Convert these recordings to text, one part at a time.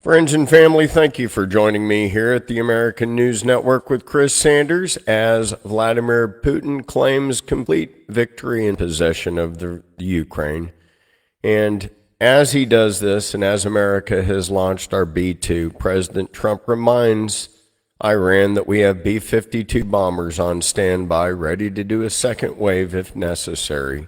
Friends and family, thank you for joining me here at the American News Network with Chris Sanders as Vladimir Putin claims complete victory and possession of the Ukraine. And as he does this, and as America has launched our B-2, President Trump reminds Iran that we have B-52 bombers on standby, ready to do a second wave if necessary.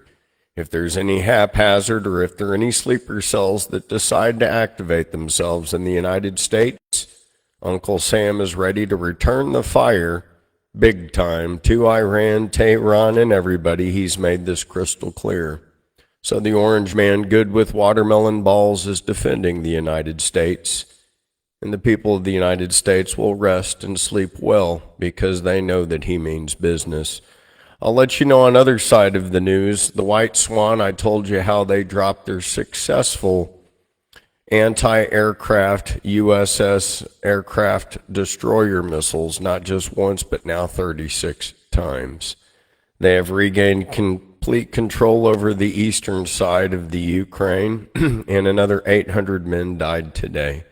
If there's any haphazard or if there are any sleeper cells that decide to activate themselves in the United States, Uncle Sam is ready to return the fire big time to Iran, Tehran, and everybody. He's made this crystal clear. So the orange man, good with watermelon balls, is defending the United States. And the people of the United States will rest and sleep well because they know that he means business. I'll let you know on the other side of the news, the White Swan, I told you how they dropped their successful anti-aircraft USS aircraft destroyer missiles, not just once, but now 36 times. They have regained complete control over the eastern side of the Ukraine, and another 800 men died today.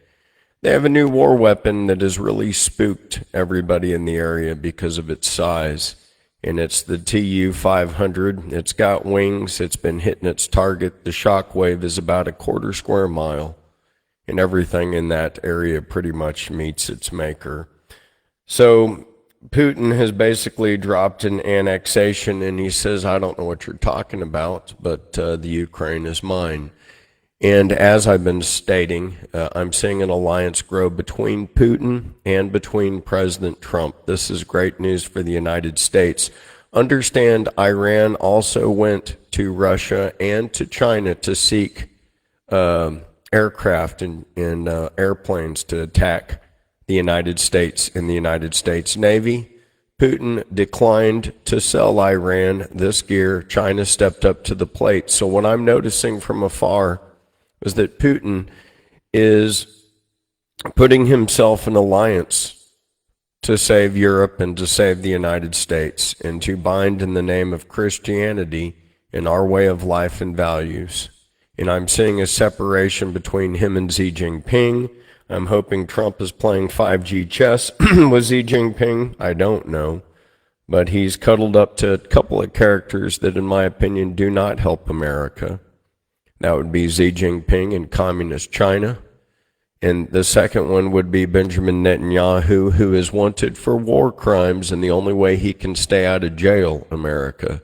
They have a new war weapon that has really spooked everybody in the area because of its size. And it's the Tu-500. It's got wings. It's been hitting its target. The shock wave is about a quarter square mile, and everything in that area pretty much meets its maker. So Putin has basically dropped an annexation, and he says, I don't know what you're talking about, but the Ukraine is mine. And as I've been stating, I'm seeing an alliance grow between Putin and between President Trump. This is great news for the United States. Understand, Iran also went to Russia and to China to seek aircraft and airplanes to attack the United States and the United States Navy. Putin declined to sell Iran this gear. China stepped up to the plate. So what I'm noticing from afar is that Putin is putting himself in alliance to save Europe and to save the United States and to bind in the name of Christianity in our way of life and values. And I'm seeing a separation between him and Xi Jinping. I'm hoping Trump is playing 5G chess with Xi Jinping. I don't know. But he's cuddled up to a couple of characters that, in my opinion, do not help America. That would be Xi Jinping in communist China. And the second one would be Benjamin Netanyahu, who is wanted for war crimes, and the only way he can stay out of jail, America,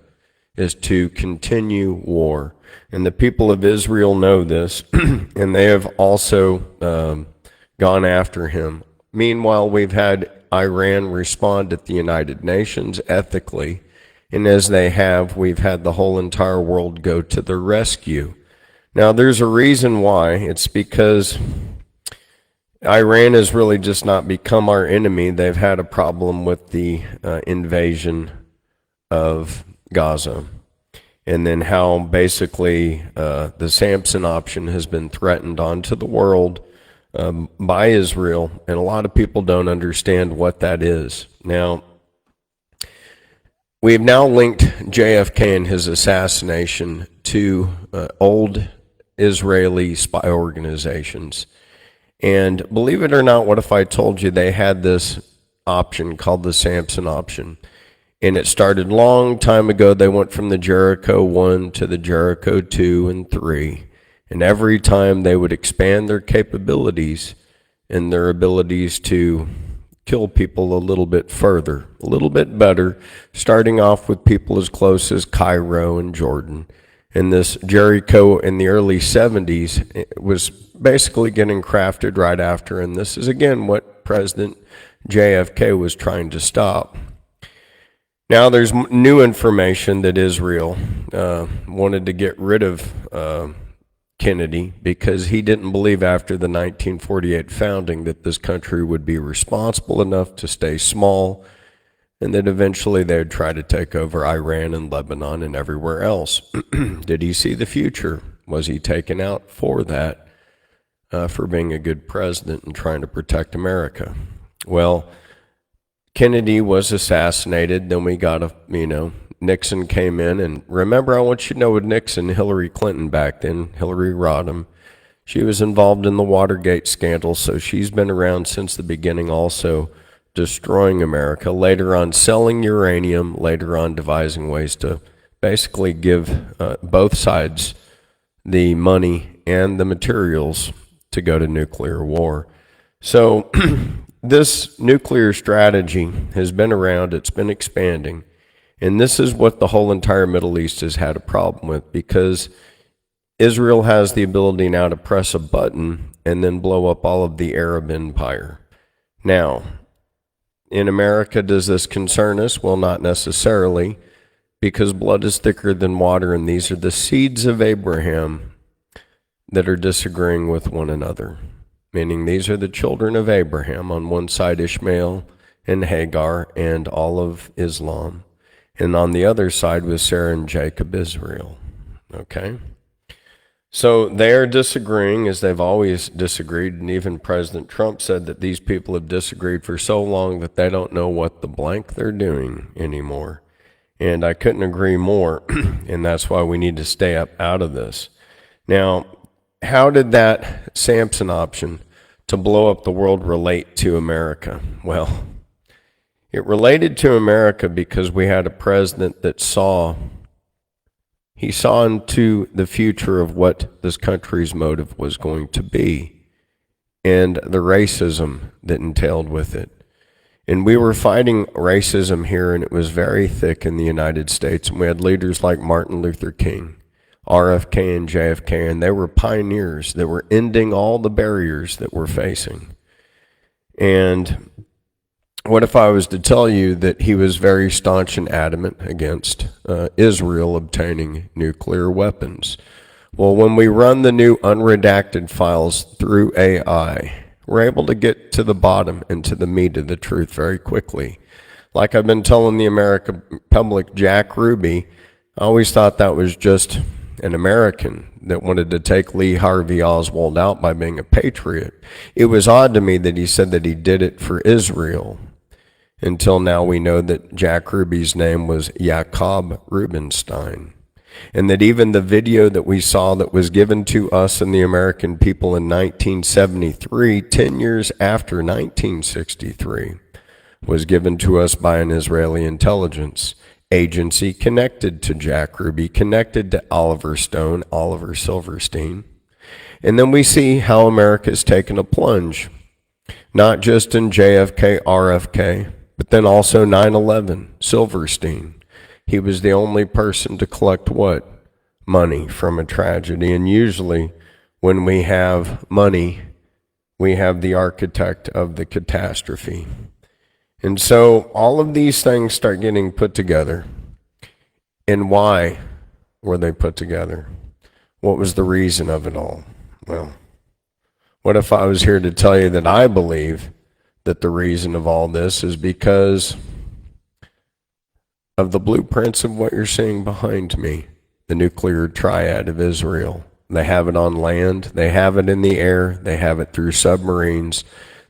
is to continue war. And the people of Israel know this, and they have also gone after him. Meanwhile, we've had Iran respond at the United Nations ethically, and as they have, we've had the whole entire world go to the rescue. Now, there's a reason why. It's because Iran has really just not become our enemy. They've had a problem with the invasion of Gaza. And then how basically the Samson option has been threatened onto the world by Israel. And a lot of people don't understand what that is. Now, we've now linked JFK and his assassination to old Israeli spy organizations. And believe it or not, what if I told you they had this option called the Samson option? And it started long time ago. They went from the Jericho 1 to the Jericho 2 and 3. And every time they would expand their capabilities and their abilities to kill people a little bit further, a little bit better, starting off with people as close as Cairo and Jordan. And this Jericho in the early 70s was basically getting crafted right after. And this is, again, what President JFK was trying to stop. Now there's new information that Israel wanted to get rid of Kennedy because he didn't believe after the 1948 founding that this country would be responsible enough to stay small, and that eventually they would try to take over Iran and Lebanon and everywhere else. Did he see the future? Was he taken out for that, for being a good president and trying to protect America? Well, Kennedy was assassinated. Then we got Nixon came in. And remember, I want you to know with Nixon, Hillary Clinton back then, Hillary Rodham, She was involved in the Watergate scandal, so she's been around since the beginning also, destroying America, later on selling uranium, later on devising ways to basically give both sides the money and the materials to go to nuclear war. So this nuclear strategy has been around, it's been expanding, and this is what the whole entire Middle East has had a problem with, because Israel has the ability now to press a button and then blow up all of the Arab empire. Now, in America, does this concern us? Well, not necessarily, because blood is thicker than water, and these are the seeds of Abraham that are disagreeing with one another. Meaning these are the children of Abraham, on one side Ishmael and Hagar and all of Islam, and on the other side was Sarah and Jacob, Israel. Okay? So they are disagreeing, as they've always disagreed, and even President Trump said that these people have disagreed for so long that they don't know what the blank they're doing anymore. And I couldn't agree more, and that's why we need to stay up out of this. Now, how did that Samson option to blow up the world relate to America? Well, it related to America because we had a president that saw into the future of what this country's motive was going to be and the racism that entailed with it. And we were fighting racism here, and it was very thick in the United States. And we had leaders like Martin Luther King, RFK and JFK, and they were pioneers that were ending all the barriers that we're facing. And what if I was to tell you that he was very staunch and adamant against Israel obtaining nuclear weapons? Well, when we run the new unredacted files through AI, we're able to get to the bottom and to the meat of the truth very quickly. Like I've been telling the American public, Jack Ruby, I always thought that was just an American that wanted to take Lee Harvey Oswald out by being a patriot. It was odd to me that he said that he did it for Israel, until now we know that Jack Ruby's name was Jacob Rubinstein. And that even the video that we saw that was given to us and the American people in 1973, 10 years after 1963, was given to us by an Israeli intelligence agency connected to Jack Ruby, connected to Oliver Stone, Oliver Silverstein. And then we see how America's taken a plunge, not just in JFK, RFK, but then also 9/11, Silverstein. He was the only person to collect what? Money from a tragedy. And usually when we have money, we have the architect of the catastrophe. And so all of these things start getting put together. And why were they put together? What was the reason of it all? Well, what if I was here to tell you that I believe that the reason of all this is because of the blueprints of what you're seeing behind me, the nuclear triad of Israel. They have it on land, they have it in the air, they have it through submarines.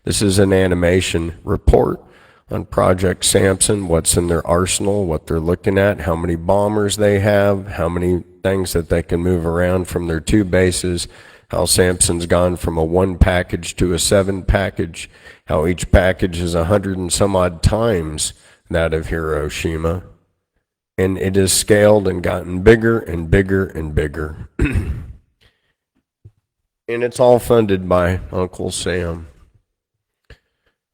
This is an animation report on Project Samson, what's in their arsenal, what they're looking at, how many bombers they have, how many things that they can move around from their 2 bases, how Samson's gone from a 1 package to a 7 package, how each package is 100 and some odd times that of Hiroshima. And it has scaled and gotten bigger and bigger and bigger. And it's all funded by Uncle Sam.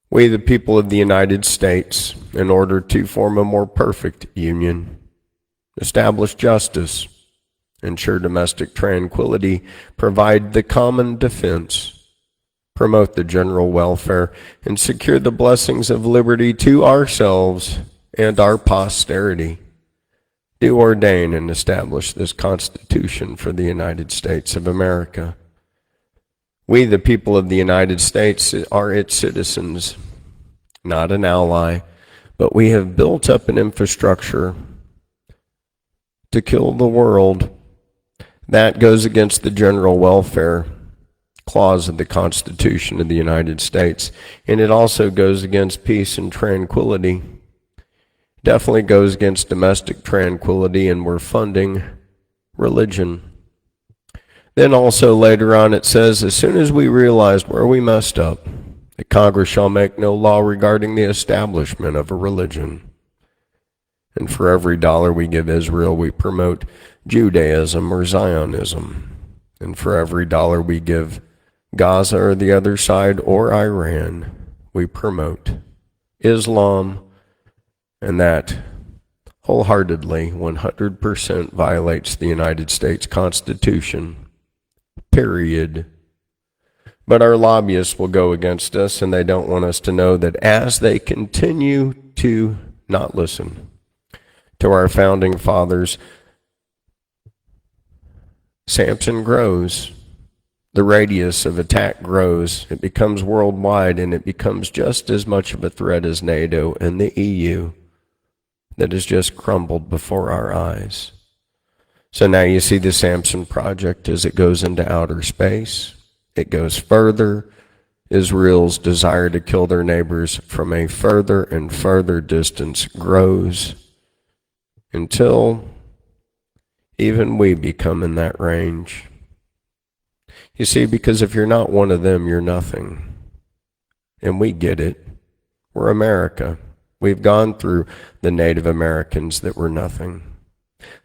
We, the people of the United States, in order to form a more perfect union, establish justice, ensure domestic tranquility, provide the common defense, promote the general welfare, and secure the blessings of liberty to ourselves and our posterity, do ordain and establish this Constitution for the United States of America. We, the people of the United States, are its citizens, not an ally, but we have built up an infrastructure to kill the world. That goes against the general welfare clause of the Constitution of the United States, and it also goes against peace and tranquility. Definitely goes against domestic tranquility, and we're funding religion. Then also later on it says, as soon as we realized where we messed up, that Congress shall make no law regarding the establishment of a religion. And for every dollar we give Israel, we promote Judaism or Zionism. And for every dollar we give Gaza or the other side or Iran, we promote Islam, and that wholeheartedly 100% violates the United States Constitution. Period. But our lobbyists will go against us, and they don't want us to know that as they continue to not listen to our founding fathers, Samson grows. The radius of attack grows. It becomes worldwide, and it becomes just as much of a threat as NATO and the EU that has just crumbled before our eyes. So now you see the Samson Project as it goes into outer space. It goes further. Israel's desire to kill their neighbors from a further and further distance grows until even we become in that range. You see, because if you're not one of them, you're nothing. And we get it. We're America. We've gone through the Native Americans that were nothing,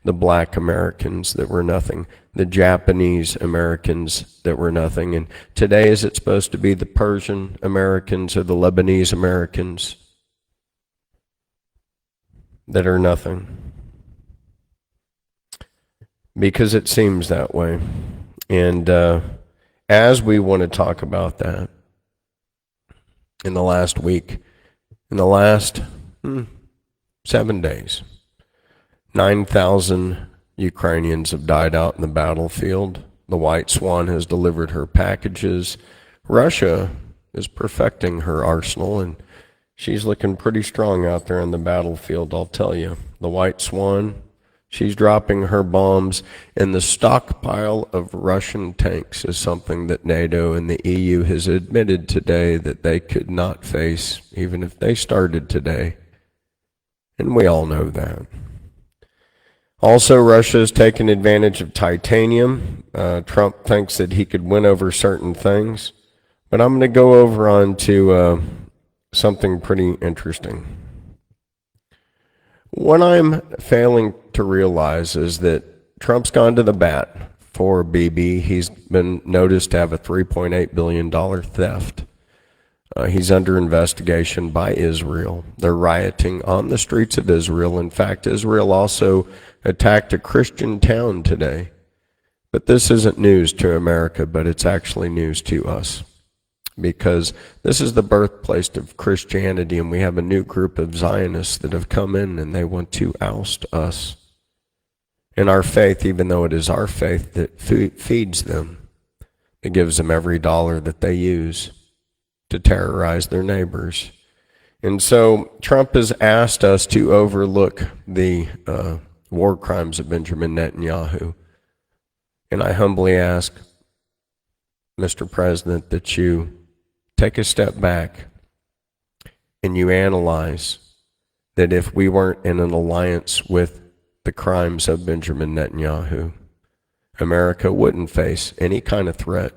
the Black Americans that were nothing, the Japanese Americans that were nothing. And today, is it supposed to be the Persian Americans or the Lebanese Americans that are nothing? Because it seems that way. And as we want to talk about that, in the last week, in the last 7 days, 9,000 Ukrainians have died out in the battlefield. The White Swan has delivered her packages. Russia is perfecting her arsenal, and she's looking pretty strong out there on the battlefield, I'll tell you. The White Swan, she's dropping her bombs, and the stockpile of Russian tanks is something that NATO and the EU has admitted today that they could not face, even if they started today. And we all know that. Also, Russia has taken advantage of titanium. Trump thinks that he could win over certain things. But I'm going to go over on to something pretty interesting. What I'm failing to realize is that Trump's gone to the bat for Bibi. He's been noticed to have a $3.8 billion theft. He's under investigation by Israel. They're rioting on the streets of Israel. In fact, Israel also attacked a Christian town today. But this isn't news to America, but it's actually news to us. Because this is the birthplace of Christianity, and we have a new group of Zionists that have come in, and they want to oust us. And our faith, even though it is our faith that feeds them, it gives them every dollar that they use to terrorize their neighbors. And so Trump has asked us to overlook the war crimes of Benjamin Netanyahu. And I humbly ask, Mr. President, that you take a step back and you analyze that if we weren't in an alliance with the crimes of Benjamin Netanyahu, America wouldn't face any kind of threat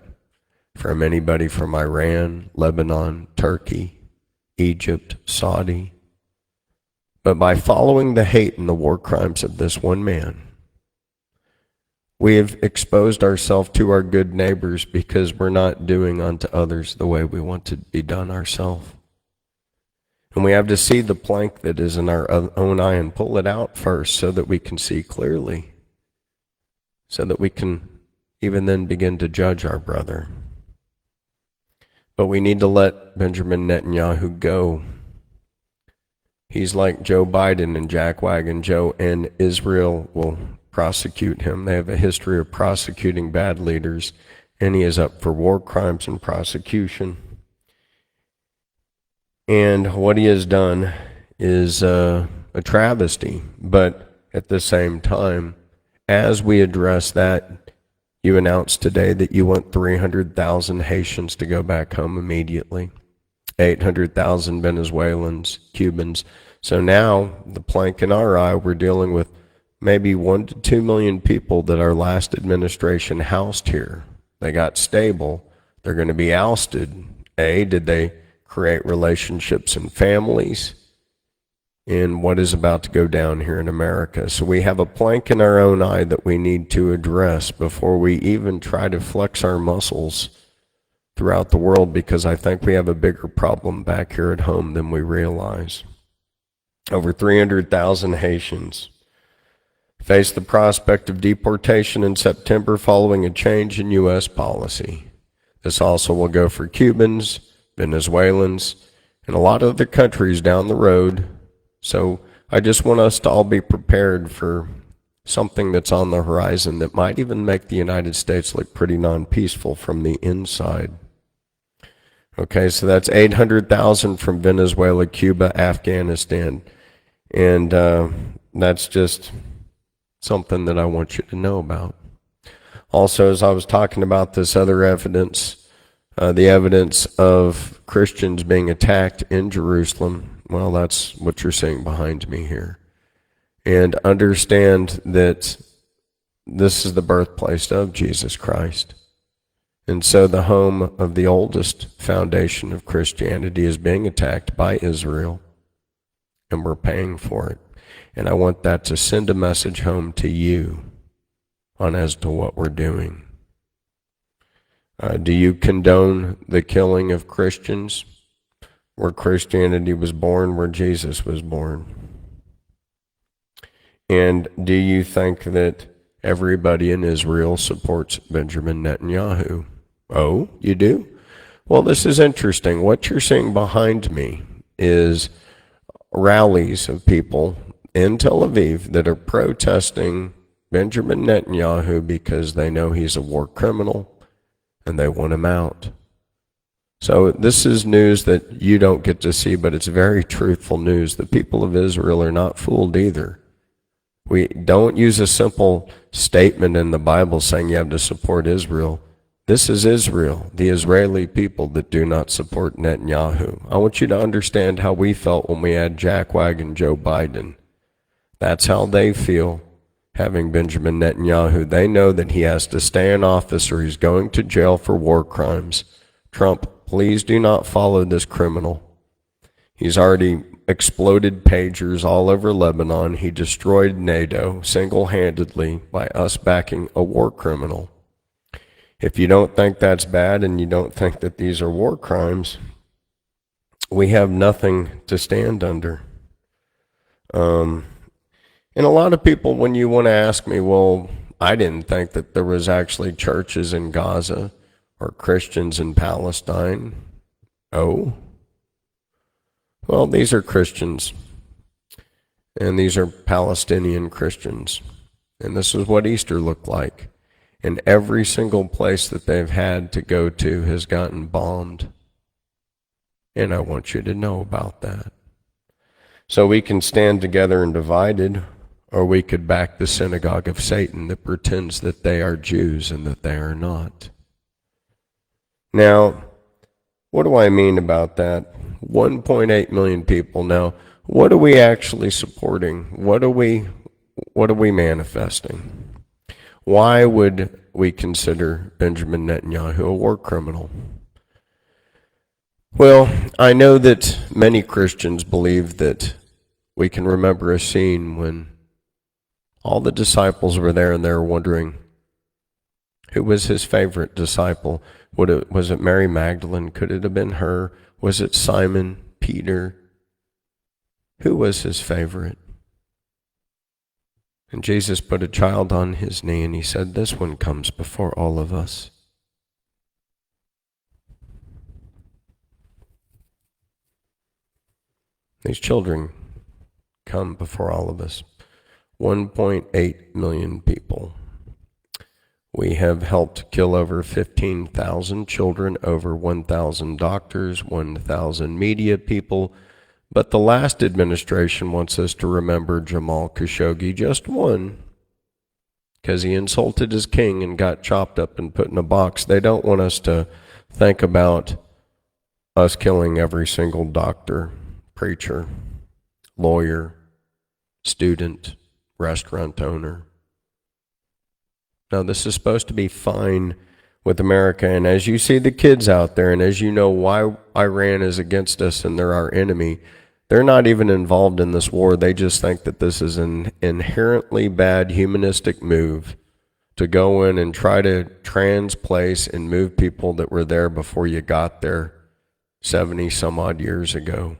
from anybody from Iran, Lebanon, Turkey, Egypt, Saudi. But by following the hate and the war crimes of this one man, we have exposed ourselves to our good neighbors because we're not doing unto others the way we want to be done ourselves. And we have to see the plank that is in our own eye and pull it out first so that we can see clearly, so that we can even then begin to judge our brother. But we need to let Benjamin Netanyahu go. He's like Joe Biden and Jack Wagon Joe, and Israel will prosecute him. They have a history of prosecuting bad leaders, and he is up for war crimes and prosecution. And what he has done is a travesty. But at the same time, as we address that, you announced today that you want 300,000 Haitians to go back home immediately, 800,000 Venezuelans, Cubans. So now, the plank in our eye, we're dealing with maybe 1 to 2 million people that our last administration housed here. They got stable. They're going to be ousted. Did they create relationships and families in what is about to go down here in America? So we have a plank in our own eye that we need to address before we even try to flex our muscles throughout the world, because I think we have a bigger problem back here at home than we realize. Over 300,000 Haitians face the prospect of deportation in September following a change in U.S. policy. This also will go for Cubans, Venezuelans, and a lot of other countries down the road. So I just want us to all be prepared for something that's on the horizon that might even make the United States look pretty non-peaceful from the inside. Okay, so that's 800,000 from Venezuela, Cuba, Afghanistan. And that's just something that I want you to know about. Also, as I was talking about this other evidence, the evidence of Christians being attacked in Jerusalem, well, that's what you're seeing behind me here. And understand that this is the birthplace of Jesus Christ. And so the home of the oldest foundation of Christianity is being attacked by Israel, and we're paying for it. And I want that to send a message home to you on as to what we're doing. Do you condone the killing of Christians where Christianity was born, where Jesus was born? And do you think that everybody in Israel supports Benjamin Netanyahu? Oh, you do? Well, this is interesting. What you're seeing behind me is rallies of people in Tel Aviv that are protesting Benjamin Netanyahu because they know he's a war criminal and they want him out. So this is news that you don't get to see, but it's very truthful news. The people of Israel are not fooled either. We don't use a simple statement in the Bible saying you have to support Israel. This is Israel, the Israeli people that do not support Netanyahu. I want you to understand how we felt when we had jackwagon Joe Biden. That's how they feel having Benjamin Netanyahu. They know that he has to stay in office or he's going to jail for war crimes. Trump, please do not follow this criminal. He's already exploded pagers all over Lebanon. He destroyed NATO single-handedly by us backing a war criminal. If you don't think that's bad and you don't think that these are war crimes, we have nothing to stand under. And a lot of people, when you want to ask me, well, I didn't think that there was actually churches in Gaza or Christians in Palestine. Oh? Well, these are Christians, and these are Palestinian Christians. And this is what Easter looked like. And every single place that they've had to go to has gotten bombed. And I want you to know about that. So we can stand together and divided, or we could back the synagogue of Satan that pretends that they are Jews and that they are not. Now, what do I mean about that? 1.8 million people. Now, what are we actually supporting? What are we manifesting? Why would we consider Benjamin Netanyahu a war criminal? Well, I know that many Christians believe that we can remember a scene when all the disciples were there and they were wondering who was his favorite disciple. Was it Mary Magdalene? Could it have been her? Was it Simon, Peter? Who was his favorite? And Jesus put a child on his knee and he said, this one comes before all of us. These children come before all of us. 1.8 million people. We have helped kill over 15,000 children, over 1,000 doctors, 1,000 media people. But the last administration wants us to remember Jamal Khashoggi, just one, because he insulted his king and got chopped up and put in a box. They don't want us to think about us killing every single doctor, preacher, lawyer, student, restaurant owner. Now, this is supposed to be fine with America, and as you see the kids out there, and as you know why Iran is against us and they're our enemy, they're not even involved in this war. They just think that this is an inherently bad humanistic move to go in and try to transplace and move people that were there before you got there 70 some odd years ago.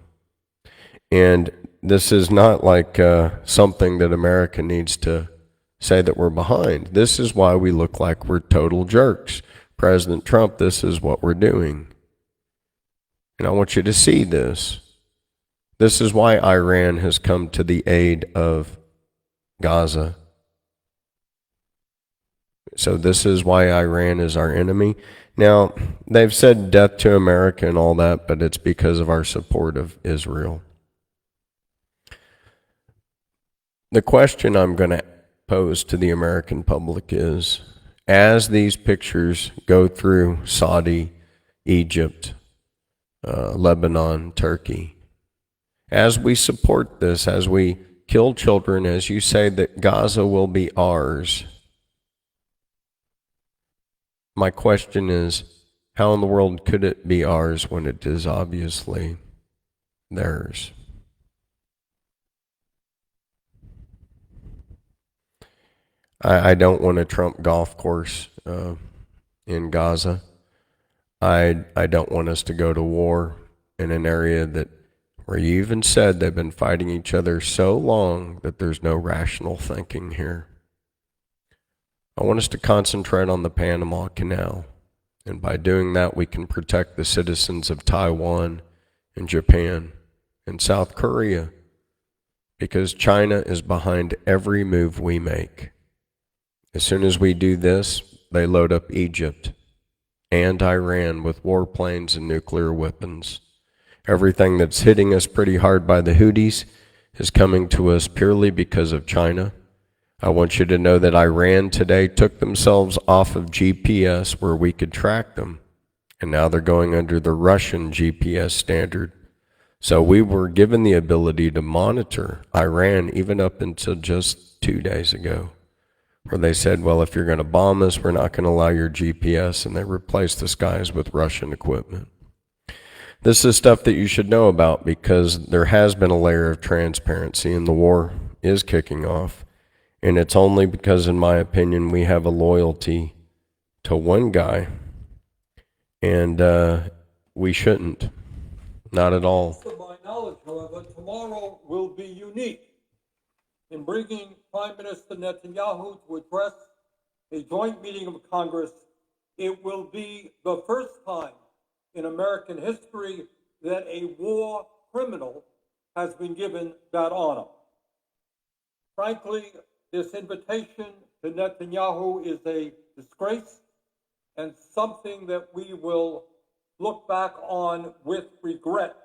And this is not like something that America needs to say that we're behind. This is why we look like we're total jerks. President Trump, this is what we're doing. And I want you to see this. This is why Iran has come to the aid of Gaza. So this is why Iran is our enemy. Now, they've said death to America and all that, but it's because of our support of Israel. The question I'm going to pose to the American public is, as these pictures go through Saudi, Egypt, Lebanon, Turkey, as we support this, as we kill children, as you say that Gaza will be ours, my question is, how in the world could it be ours when it is obviously theirs? I don't want a Trump golf course in Gaza. I don't want us to go to war in an area that where you even said they've been fighting each other so long that there's no rational thinking here. I want us to concentrate on the Panama Canal, and by doing that we can protect the citizens of Taiwan and Japan and South Korea, because China is behind every move we make. As soon as we do this, they load up Egypt and Iran with warplanes and nuclear weapons. Everything that's hitting us pretty hard by the Houthis is coming to us purely because of China. I want you to know that Iran today took themselves off of GPS where we could track them, and now they're going under the Russian GPS standard. So we were given the ability to monitor Iran even up until just 2 days ago, where they said, well, if you're going to bomb us, we're not going to allow your GPS, and they replaced the skies with Russian equipment. This is stuff that you should know about, because there has been a layer of transparency, and the war is kicking off. And it's only because, in my opinion, we have a loyalty to one guy, and we shouldn't. Not at all. To my knowledge, however, tomorrow will be unique in bringing Prime Minister Netanyahu to address a joint meeting of Congress. It will be the first time in American history that a war criminal has been given that honor. Frankly, this invitation to Netanyahu is a disgrace and something that we will look back on with regret.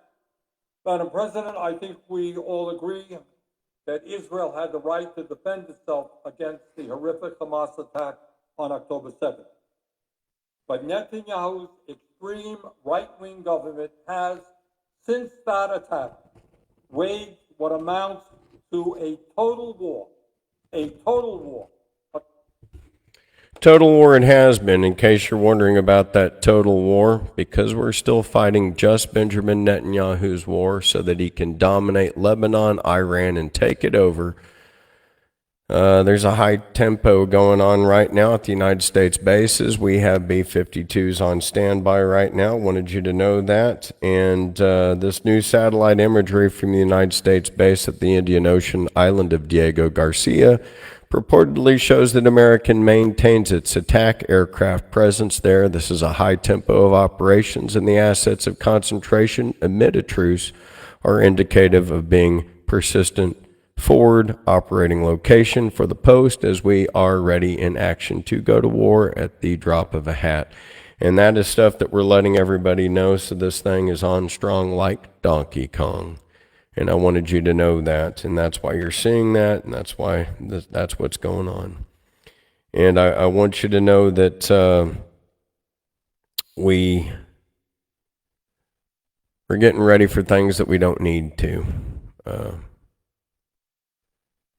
Madam President, I think we all agree that Israel had the right to defend itself against the horrific Hamas attack on October 7th. But Netanyahu's extreme right-wing government has, since that attack, waged what amounts to a total war. A total war. Total war it has been, in case you're wondering about that total war, because we're still fighting just Benjamin Netanyahu's war so that he can dominate Lebanon, Iran, and take it over. There's a high tempo going on right now at the United States bases. We have B-52s on standby right now. Wanted you to know that. And this new satellite imagery from the United States base at the Indian Ocean island of Diego Garcia purportedly shows that America maintains its attack aircraft presence there. This is a high tempo of operations, and the assets of concentration amid a truce are indicative of being persistent forward operating location for the post, as we are ready in action to go to war at the drop of a hat. And that is stuff that we're letting everybody know, so this thing is on strong like Donkey Kong. And I wanted you to know that, and that's why you're seeing that, and that's why that's what's going on. And I want you to know that we're getting ready for things that we don't need to.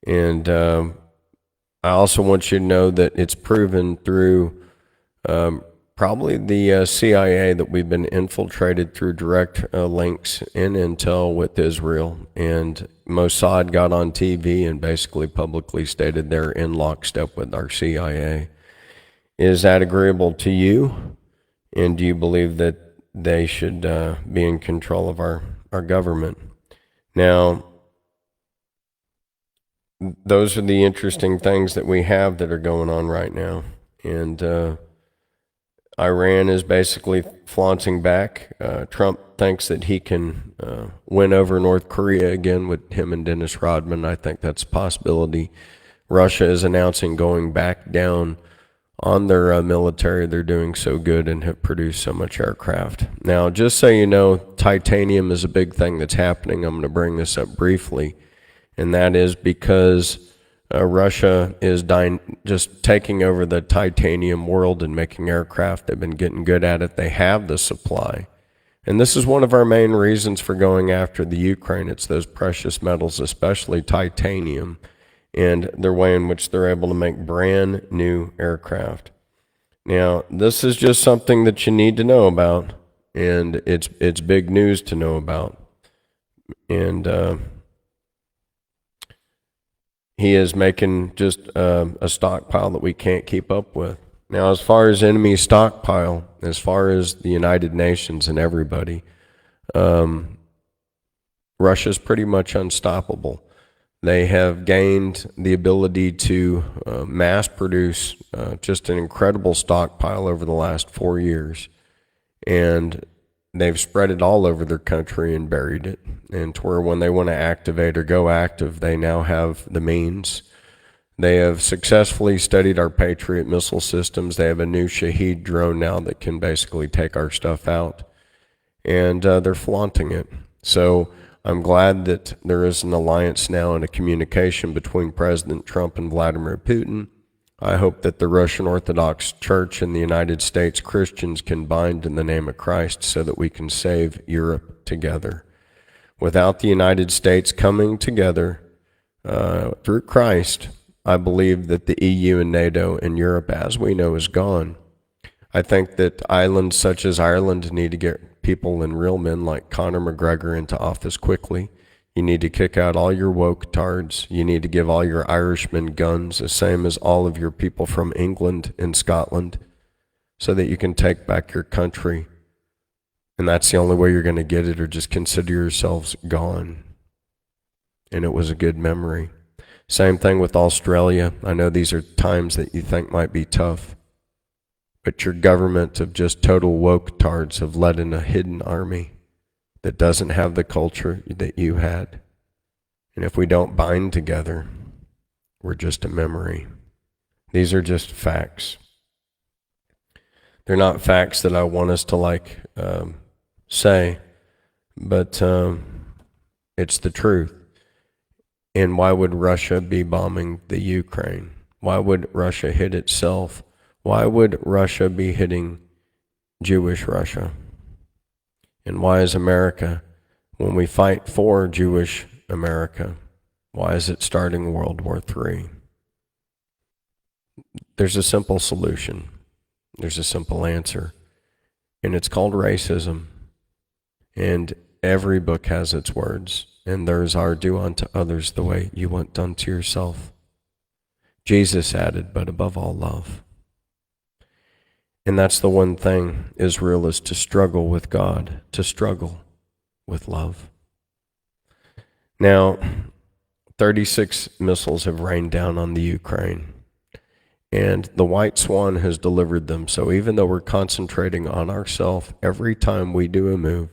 And I also want you to know that it's proven through probably the CIA that we've been infiltrated through direct links and intel with Israel. And Mossad got on TV and basically publicly stated they're in lockstep with our CIA. Is that agreeable to you? And do you believe that they should be in control of our government? Now, those are the interesting things that we have that are going on right now. And Iran is basically flaunting back. Trump thinks that he can win over North Korea again with him and Dennis Rodman. I think that's a possibility. Russia is announcing going back down on their military. They're doing so good and have produced so much aircraft. Now, just so you know, titanium is a big thing that's happening. I'm going to bring this up briefly, and that is because Russia is just taking over the titanium world and making aircraft. They've been getting good at it. They have the supply. And this is one of our main reasons for going after the Ukraine. It's those precious metals, especially titanium, and their way in which they're able to make brand new aircraft. Now, this is just something that you need to know about, and it's big news to know about. And he is making just a stockpile that we can't keep up with. Now, as far as enemy stockpile, as far as the United Nations and everybody, Russia's pretty much unstoppable. They have gained the ability to mass produce just an incredible stockpile over the last 4 years. And they've spread it all over their country and buried it. And to where when they want to activate or go active, they now have the means. They have successfully studied our Patriot missile systems. They have a new Shahed drone now that can basically take our stuff out. And they're flaunting it. So I'm glad that there is an alliance now and a communication between President Trump and Vladimir Putin. I hope that the Russian Orthodox Church and the United States Christians can bind in the name of Christ so that we can save Europe together. Without the United States coming together through Christ, I believe that the EU and NATO and Europe, as we know, is gone. I think that islands such as Ireland need to get people and real men like Conor McGregor into office quickly. You need to kick out all your woke tards. You need to give all your Irishmen guns, the same as all of your people from England and Scotland, so that you can take back your country. And that's the only way you're going to get it, or just consider yourselves gone. And it was a good memory. Same thing with Australia. I know these are times that you think might be tough, but your government of just total woke tards have led in a hidden army that doesn't have the culture that you had. And if we don't bind together, we're just a memory. These are just facts. They're not facts that I want us to say, but it's the truth. And why would Russia be bombing the Ukraine? Why would Russia hit itself? Why would Russia be hitting Jewish Russia? And why is America, when we fight for Jewish America, why is it starting World War III? There's a simple solution. There's a simple answer. And it's called racism. And every book has its words. And theirs are, do unto others the way you want done to yourself. Jesus added, but above all, love. And that's the one thing Israel is to struggle with God, to struggle with love. Now, 36 missiles have rained down on the Ukraine, and the White Swan has delivered them. So even though we're concentrating on ourselves, every time we do a move,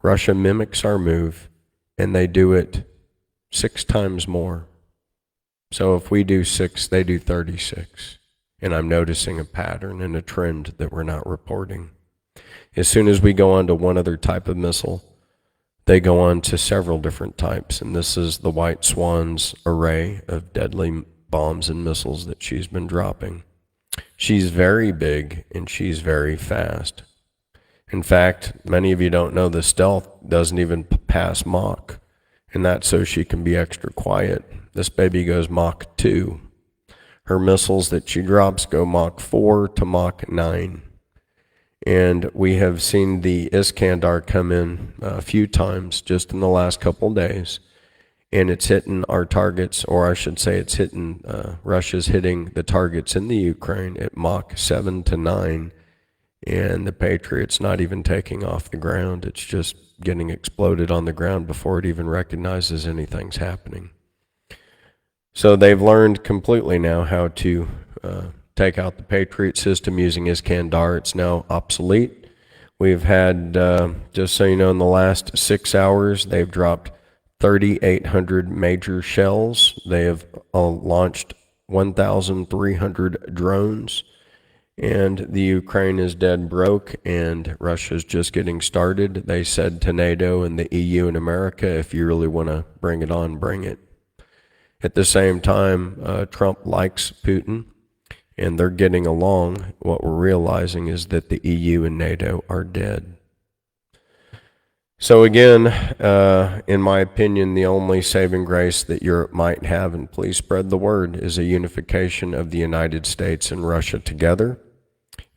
Russia mimics our move, and they do it 6 times more. So if we do 6, they do 36. And I'm noticing a pattern and a trend that we're not reporting. As soon as we go on to one other type of missile, they go on to several different types. And this is the White Swan's array of deadly bombs and missiles that she's been dropping. She's very big and she's very fast. In fact, many of you don't know the stealth doesn't even pass Mach. And that's so she can be extra quiet This baby goes Mach 2. Her missiles that she drops go Mach 4 to Mach 9. And we have seen the Iskandar come in a few times just in the last couple days. And it's hitting our targets, or I should say it's hitting, Russia's hitting the targets in the Ukraine at Mach 7 to 9. And the Patriot's not even taking off the ground. It's just getting exploded on the ground before it even recognizes anything's happening. So they've learned completely now how to take out the Patriot system using Iskandar. It's now obsolete. We've had, just so you know, in the last 6 hours, they've dropped 3,800 major shells. They have launched 1,300 drones. And the Ukraine is dead broke, and Russia's just getting started. They said to NATO and the EU and America, if you really want to bring it on, bring it. At the same time, Trump likes Putin, and they're getting along. What we're realizing is that the EU and NATO are dead. So again, in my opinion, the only saving grace that Europe might have, and please spread the word, is a unification of the United States and Russia together.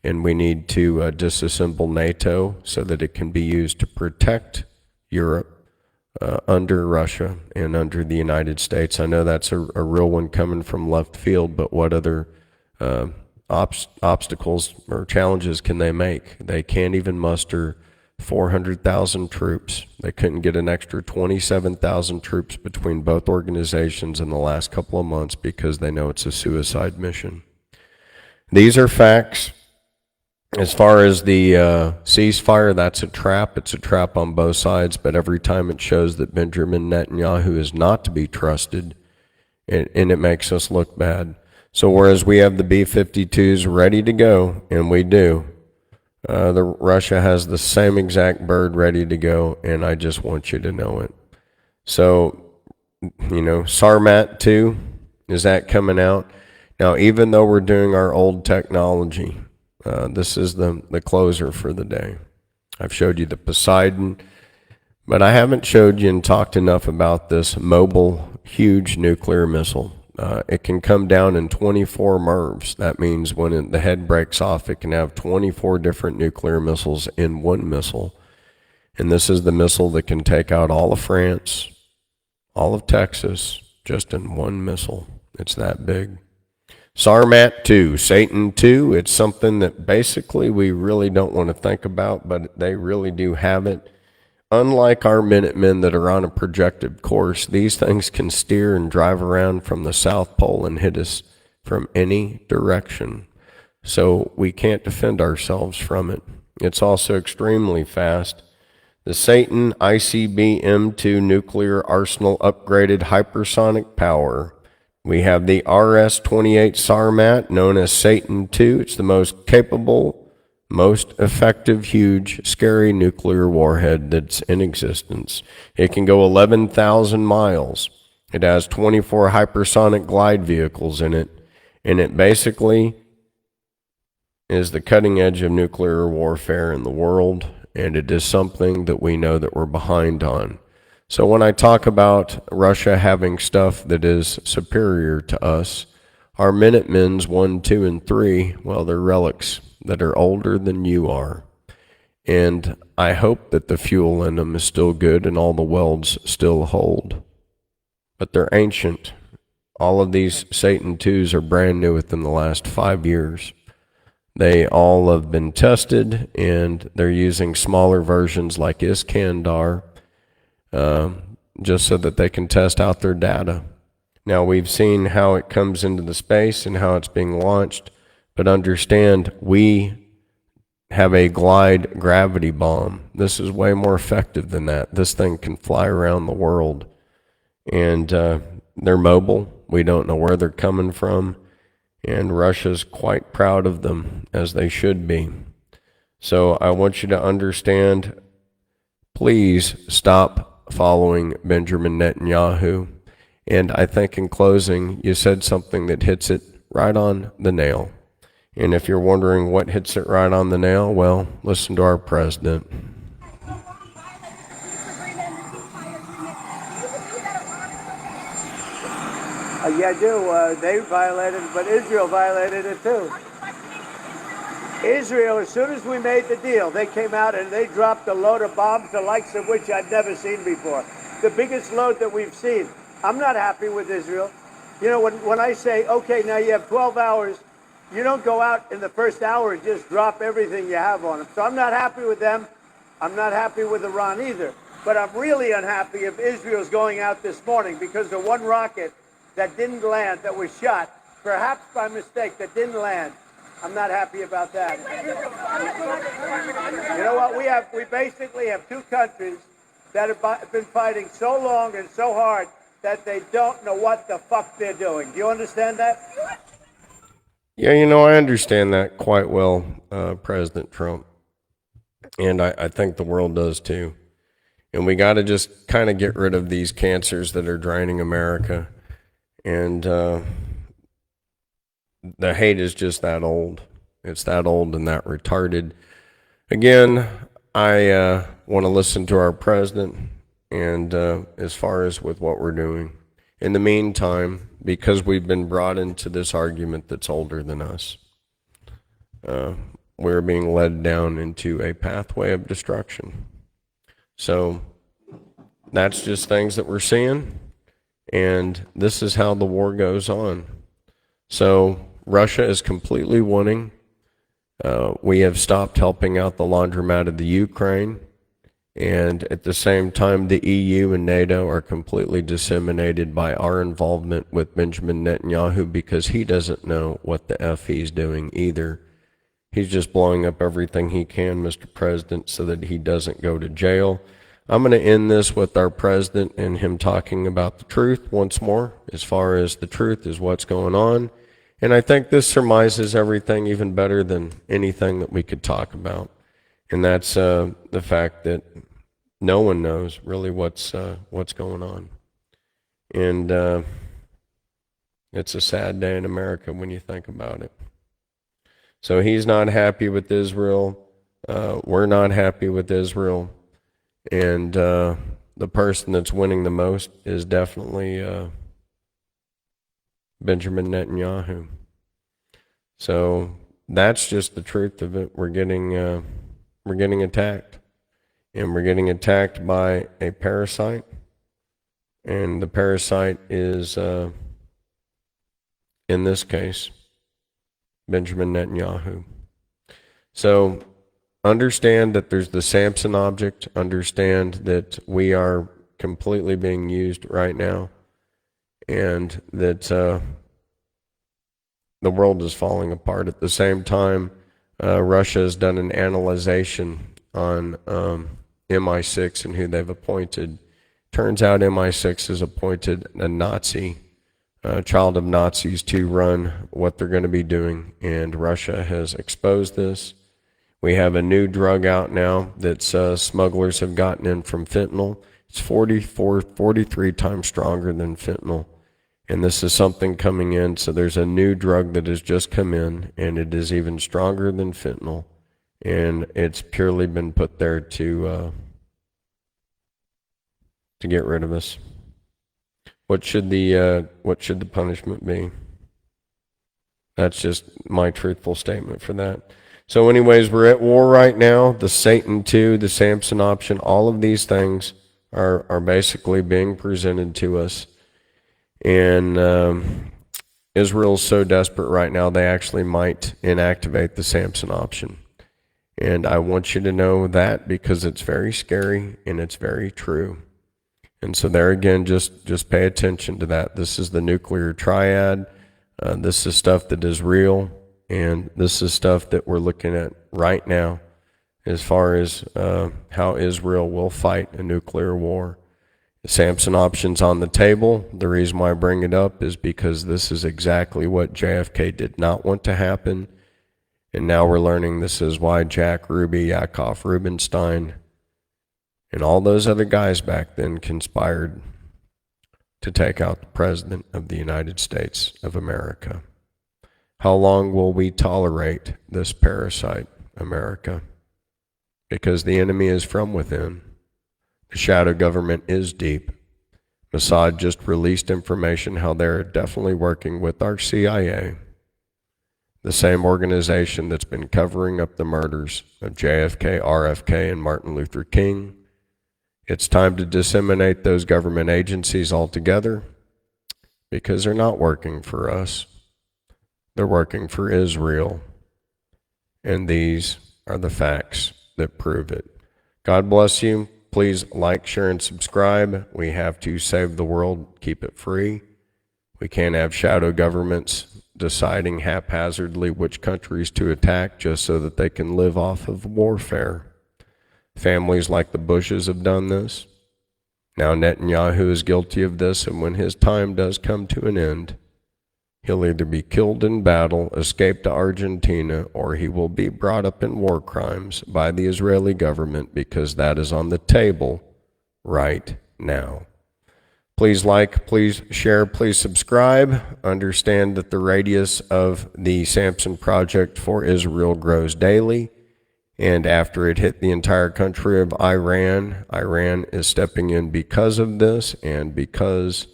And we need to disassemble NATO so that it can be used to protect Europe under Russia and under the United States. I know that's a real one coming from left field, but what other obstacles or challenges can they make? They can't even muster 400,000 troops. They couldn't get an extra 27,000 troops between both organizations in the last couple of months because they know it's a suicide mission. These are facts. As far as the ceasefire, that's a trap. It's a trap on both sides, but every time it shows that Benjamin Netanyahu is not to be trusted, and it makes us look bad. So whereas we have the B-52s ready to go, and we do, Russia has the same exact bird ready to go, and I just want you to know it. So, you know, Sarmat 2, is that coming out? Now, even though we're doing our old technology, this is the closer for the day. I've showed you the Poseidon, but I haven't showed you and talked enough about this mobile, huge nuclear missile. It can come down in 24 MIRVs. That means when the head breaks off, it can have 24 different nuclear missiles in one missile. And this is the missile that can take out all of France, all of Texas, just in one missile. It's that big. Sarmat 2, Satan 2, it's something that basically we really don't want to think about, but they really do have it. Unlike our Minutemen that are on a projected course, these things can steer and drive around from the South Pole and hit us from any direction. So we can't defend ourselves from it. It's also extremely fast. The Satan ICBM-2 nuclear arsenal upgraded hypersonic power. We have the RS-28 Sarmat, known as Satan II. It's the most capable, most effective, huge, scary nuclear warhead that's in existence. It can go 11,000 miles. It has 24 hypersonic glide vehicles in it, and it basically is the cutting edge of nuclear warfare in the world, and it is something that we know that we're behind on. So when I talk about Russia having stuff that is superior to us, our Minutemen's 1, 2, and 3, well, they're relics that are older than you are. And I hope that the fuel in them is still good and all the welds still hold. But they're ancient. All of these Satan IIs are brand new within the last 5 years. They all have been tested, and they're using smaller versions like Iskandar, just so that they can test out their data. Now, we've seen how it comes into the space and how it's being launched, but understand we have a glide gravity bomb. This is way more effective than that. This thing can fly around the world, and they're mobile. We don't know where they're coming from, and Russia's quite proud of them, as they should be. So I want you to understand, please stop following Benjamin Netanyahu. And I think in closing, you said something that hits it right on the nail. And if you're wondering what hits it right on the nail, well, listen to our president. Yeah, I do. They violated it, but Israel violated it too. Israel, as soon as we made the deal, they came out and they dropped a load of bombs, the likes of which I'd never seen before. The biggest load that we've seen. I'm not happy with Israel. You know, when I say, okay, now you have 12 hours, you don't go out in the first hour and just drop everything you have on them. So I'm not happy with them. I'm not happy with Iran either. But I'm really unhappy if Israel's going out this morning because the one rocket that didn't land, that was shot, perhaps by mistake, that didn't land. I'm not happy about that. You know what? We basically have two countries that have been fighting so long and so hard that they don't know what the fuck they're doing. Do you understand that? Yeah, you know, I understand that quite well, President Trump. And I think the world does too. And we got to just kind of get rid of these cancers that are draining America. And the hate is just that old. It's that old and that retarded. Again, I want to listen to our president and as far as with what we're doing. In the meantime, because we've been brought into this argument that's older than us, we're being led down into a pathway of destruction. So that's just things that we're seeing, and this is how the war goes on. So Russia is completely winning. We have stopped helping out the laundromat of the Ukraine, and at the same time, the EU and NATO are completely disseminated by our involvement with Benjamin Netanyahu because he doesn't know what the F he's doing either. He's just blowing up everything he can, Mr. President, so that he doesn't go to jail. I'm going to end this with our president and him talking about the truth once more, as far as the truth is what's going on. And I think this surmises everything even better than anything that we could talk about. And that's the fact that no one knows really what's going on. And it's a sad day in America when you think about it. So he's not happy with Israel. We're not happy with Israel. And the person that's winning the most is definitely Benjamin Netanyahu. So that's just the truth of it. We're getting attacked, and we're getting attacked by a parasite, and the parasite is, in this case, Benjamin Netanyahu. So understand that there's the Samson object. Understand that we are completely being used right now, and that the world is falling apart. At the same time, Russia has done an analyzation on MI6 and who they've appointed. Turns out MI6 has appointed a Nazi, a child of Nazis, to run what they're going to be doing, and Russia has exposed this. We have a new drug out now that smugglers have gotten in from fentanyl. It's 43 times stronger than fentanyl. And this is something coming in. So there's a new drug that has just come in, and it is even stronger than fentanyl. And it's purely been put there to get rid of us. What should the punishment be? That's just my truthful statement for that. So anyways, we're at war right now. The Satan 2, the Samson option, all of these things are basically being presented to us. And Israel's so desperate right now, they actually might inactivate the Samson option. And I want you to know that because it's very scary and it's very true. And so there again, just pay attention to that. This is the nuclear triad. This is stuff that is real. And this is stuff that we're looking at right now as far as how Israel will fight a nuclear war. The Samson option's on the table. The reason why I bring it up is because this is exactly what JFK did not want to happen. And now we're learning this is why Jack Ruby, Yakov Rubinstein, and all those other guys back then conspired to take out the President of the United States of America. How long will we tolerate this parasite, America? Because the enemy is from within. The shadow government is deep, Mossad just released information how they're definitely working with our CIA, the same organization that's been covering up the murders of JFK, RFK, and Martin Luther King. It's time to disseminate those government agencies altogether because they're not working for us. They're working for Israel. And these are the facts that prove it. God bless you. Please like, share, and subscribe. We have to save the world, keep it free. We can't have shadow governments deciding haphazardly which countries to attack just so that they can live off of warfare. Families like the Bushes have done this. Now Netanyahu is guilty of this, and when his time does come to an end, he'll either be killed in battle, escape to Argentina, or he will be brought up in war crimes by the Israeli government, because that is on the table right now. Please like, please share, please subscribe. Understand that the radius of the Samson Project for Israel grows daily. And after it hit the entire country of Iran, Iran is stepping in because of this and because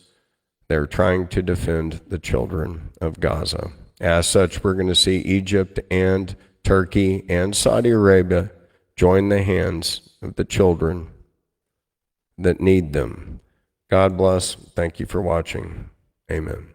they're trying to defend the children of Gaza. As such, we're going to see Egypt and Turkey and Saudi Arabia join the hands of the children that need them. God bless. Thank you for watching. Amen.